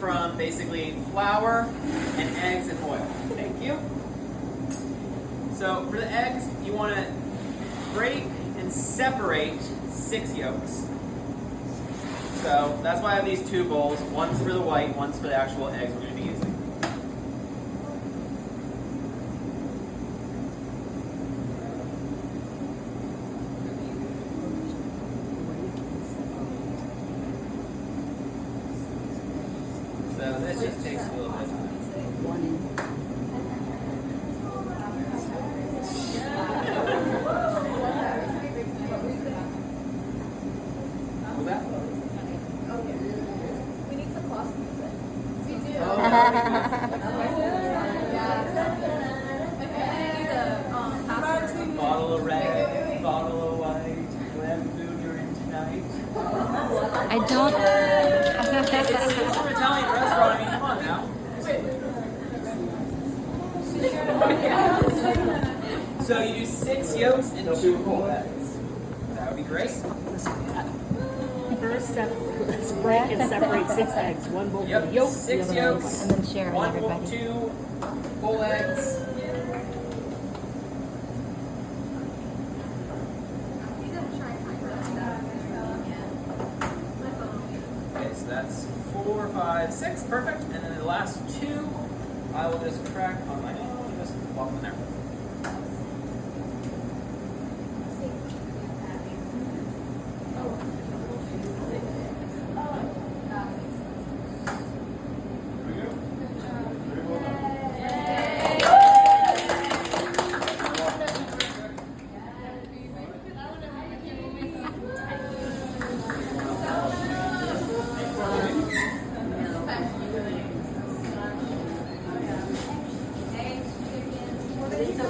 From basically flour and eggs and oil. Thank you. So for the eggs, you want to break and separate 6 yolks. So that's why I have these 2 bowls. One's for the white, one's for the actual eggs we're going to be using. So this just takes a little bit of time. What was that? We need some class music. We do. Bottle of red, bottle of white, whatever mood you're in tonight. I don't. It's from an Italian restaurant. I mean, come on now. So you do 6 yolks and 2 whole eggs. That would be great. First, let's break and separate 6 eggs. One bowl for the Yep, yolk, 6 the other one yolks, And then share with 1 everybody. 2 whole eggs. Okay, so that's 4, 5, 6, perfect. And then the last 2, I will just crack on my own and just plop them in there.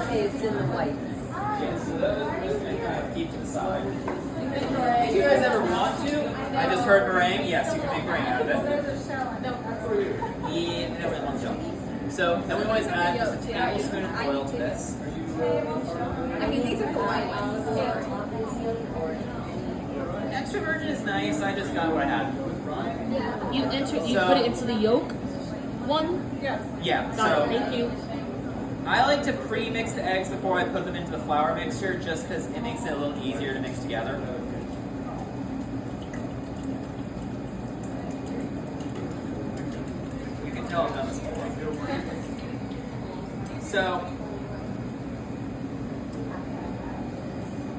It's in the white. Yeah, so those we're just going to kind of keep to the side. If you guys ever want to, I just heard meringue. Yes, you can make meringue out of it. Yeah, no, really long job. So then we always add just a tablespoon of oil to this. I mean, these are the white ones. Extra virgin is nice. I just got what I had. You So- put it into the yolk one. Yeah. Got it. So Thank you. I like to pre-mix the eggs before I put them into the flour mixture, just because it makes it a little easier to mix together. You can tell I've done this before. So,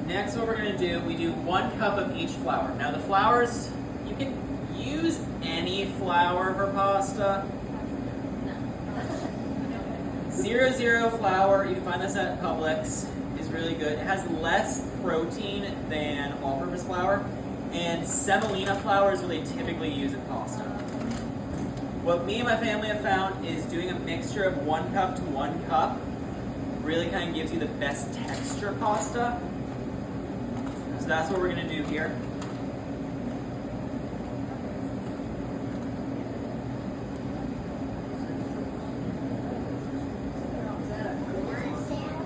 next what we're going to do, we do 1 cup of each flour. Now the flours, you can use any flour for pasta. 00 flour, you can find this at Publix, is really good. It has less protein than all-purpose flour, and semolina flour is what they typically use in pasta. What me and my family have found is doing a mixture of 1 cup to 1 cup really kind of gives you the best texture pasta. So that's what we're going to do here.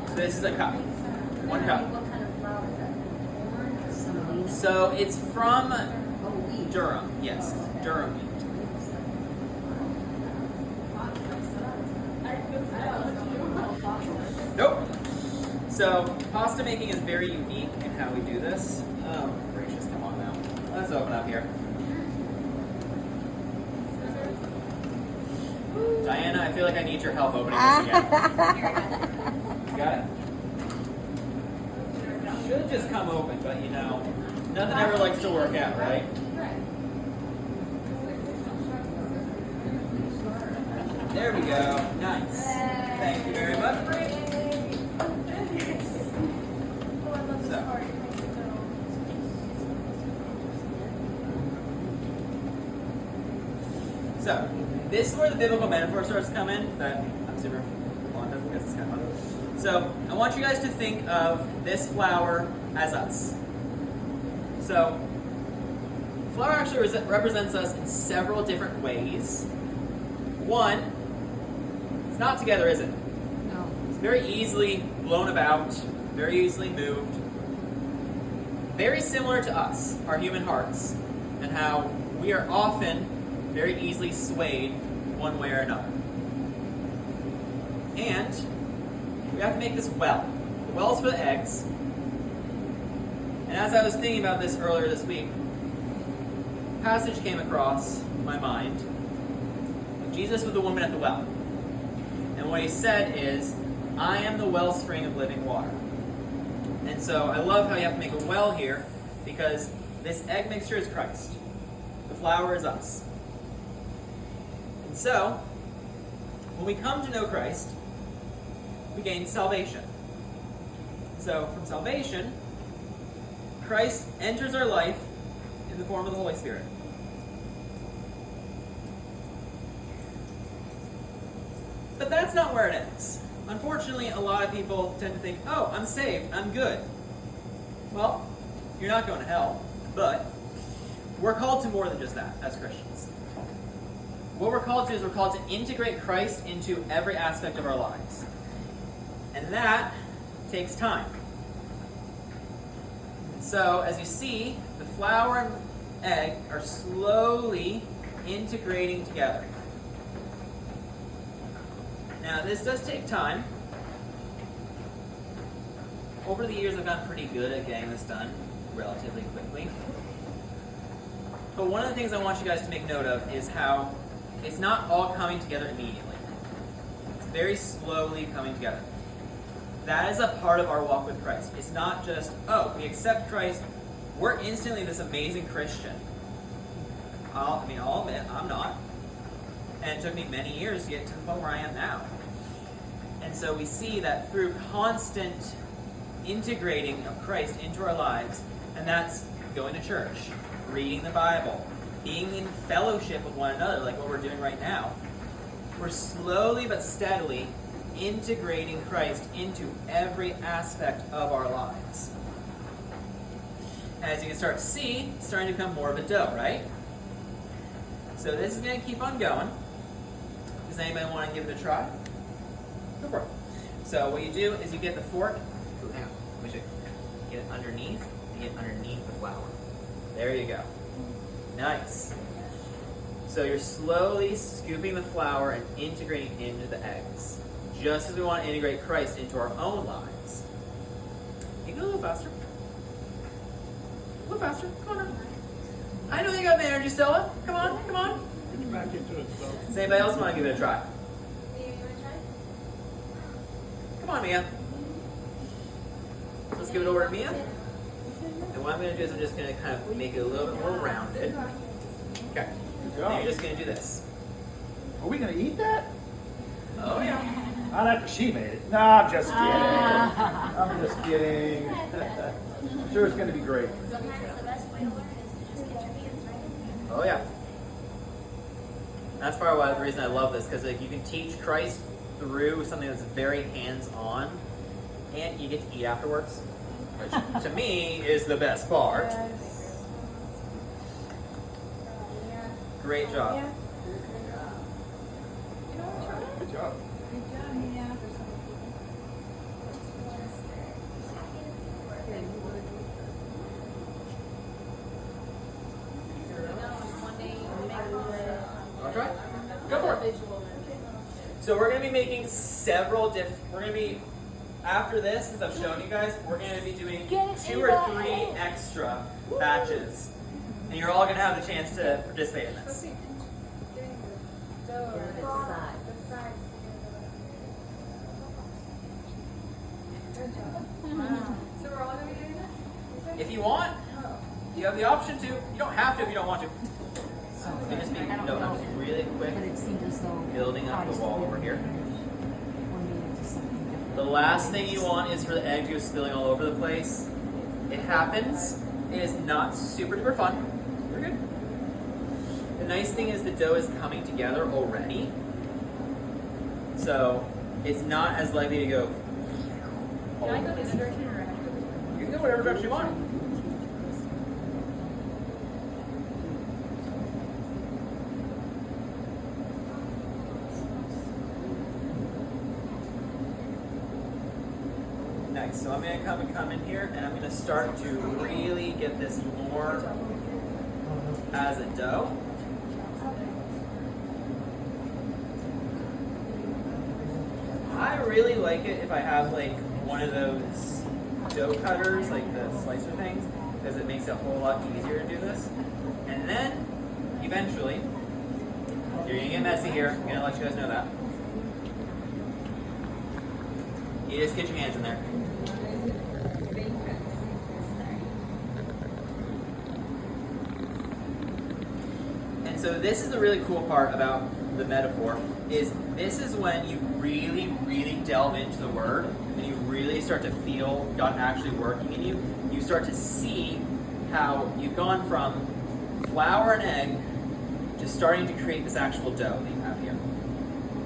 So this is a cup. 1 cup. So it's from Durham. Yes, Durham wheat. Nope. So pasta making is very unique in how we do this. Oh, gracious, come on now. Let's open up here. Diana, I feel like I need your help opening this again. You got it? Should just come open, but you know, nothing ever likes to work out, right? There we go. Nice. Thank you very much. So, this is where the biblical metaphor starts to come in, that I'm super fond of because it's kind of fun. So, I want you guys to think of this flour as us. So, flour actually represents us in several different ways. One, it's not together, is it? No. It's very easily blown about, very easily moved. Very similar to us, our human hearts, and how we are often very easily swayed one way or another. And we have to make this well. The well is for the eggs. And as I was thinking about this earlier this week, a passage came across my mind. Jesus with the woman at the well. And what he said is, I am the wellspring of living water. And so I love how you have to make a well here, because this egg mixture is Christ. The flour is us. And so, when we come to know Christ, we gain salvation. So, from salvation, Christ enters our life in the form of the Holy Spirit. But that's not where it ends. Unfortunately, a lot of people tend to think, oh, I'm saved, I'm good. Well, you're not going to hell, but we're called to more than just that as Christians. What we're called to is we're called to integrate Christ into every aspect of our lives. And that takes time. So, as you see, the flour and egg are slowly integrating together. Now, this does take time. Over the years, I've gotten pretty good at getting this done relatively quickly. But one of the things I want you guys to make note of is how it's not all coming together immediately. It's very slowly coming together. That is a part of our walk with Christ. It's not just, oh, we accept Christ, we're instantly this amazing Christian. I'll admit, I'm not. And it took me many years to get to the point where I am now. And so we see that through constant integrating of Christ into our lives, and that's going to church, reading the Bible, being in fellowship with one another, like what we're doing right now, we're slowly but steadily integrating Christ into every aspect of our lives. As you can start to see, it's starting to become more of a dough, right? So this is going to keep on going. Does anybody want to give it a try? Go for it. So what you do is you get the fork. Ooh, hang on. We should get it underneath and get underneath the flour. There you go. Nice. So you're slowly scooping the flour and integrating into the eggs, just as we want to integrate Christ into our own lives. You can go a little faster. A little faster. Come on now. I know you got the energy, Stella. Come on, come on. Get back into it, so. Does anybody else want to give it a try? Come on, Mia. So let's give it over to Mia. And what I'm going to do is I'm just going to kind of make it a little bit more rounded. Okay. Good Now job. you're just going to do this. Are we gonna eat that? Oh, yeah. Not after she made it. No, I'm just kidding. I'm just kidding. I'm sure it's gonna be great. Oh, yeah. That's probably why the reason I love this, because like, you can teach Christ through something that's very hands-on, and you get to eat afterwards, which to me is the best part. Great job. Good job. Want to try? Go for it. So we're going to be making several after this, since I've shown you guys, we're going to be doing 2 or 3 extra batches. And you're all going to have the chance to participate in this. If you want, you have the option to. You don't have to if you don't want to. So just make note, I'm just really quick But it seemed as though building up the wall over here. we're moving to something different. The last thing you want is for the egg to go spilling all over the place. It happens. It is not super duper fun. We're good. The nice thing is the dough is coming together already. So it's not as likely to go. Can I go this direction or You can go whatever direction you want. Nice. So I'm going to come in here and I'm going to start to really get this more as a dough. I really like it if I have like one of those dough cutters, like the slicer things, because it makes it a whole lot easier to do this. And then, eventually, you're gonna get messy here. I'm gonna let you guys know that. You just get your hands in there. And so this is the really cool part about the metaphor, is this is when you really, really delve into the Word, and you really start to feel God actually working in you. You start to see how you've gone from flour and egg to starting to create this actual dough that you have here.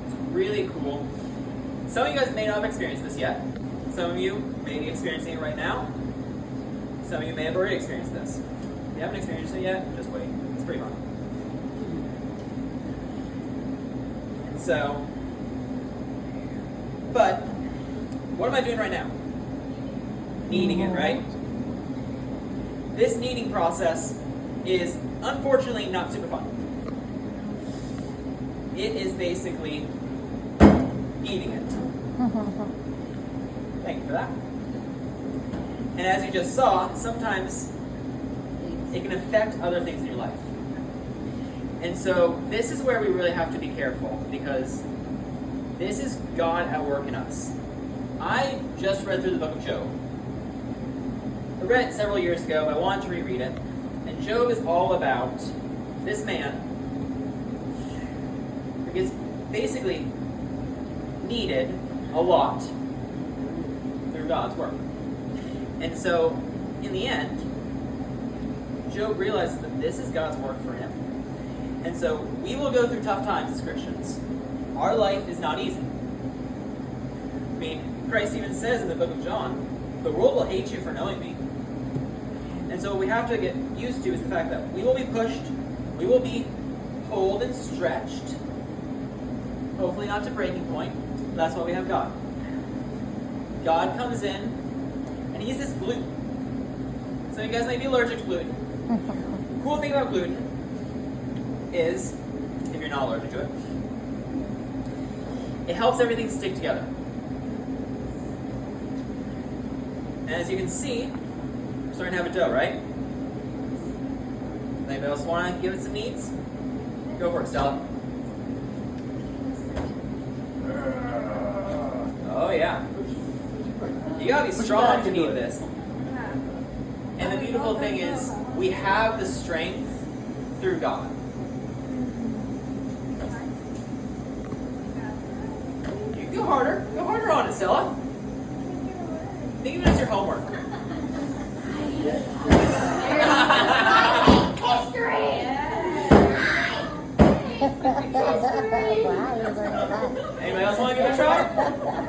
It's really cool. Some of you guys may not have experienced this yet. Some of you may be experiencing it right now. Some of you may have already experienced this. If you haven't experienced it yet, just wait. It's pretty fun. And so, but, what am I doing right now? Kneading it, right? This kneading process is unfortunately not super fun. It is basically eating it. Thank you for that. And as you just saw, sometimes it can affect other things in your life. And so this is where we really have to be careful, because this is God at work in us. I just read through the book of Job. I read it several years ago, but I wanted to reread it. And Job is all about this man who gets basically needed a lot through God's work. And so, in the end, Job realizes that this is God's work for him. And so, we will go through tough times as Christians. Our life is not easy. I mean, Christ even says in the book of John, the world will hate you for knowing me. And so what we have to get used to is the fact that we will be pushed, we will be pulled and stretched, hopefully not to breaking point. That's why we have God. God comes in, and he's this gluten. So you guys may be allergic to gluten. Cool thing about gluten is, if you're not allergic to it, it helps everything stick together. And as you can see, we're starting to have a dough, right? Anybody else want to give it some needs? Go for it, Stella. Oh yeah. You gotta be strong to need this. And the beautiful thing is, we have the strength through God. You go harder. Go harder on it, Stella. Think of it as your homework. Anybody else want to give it a try?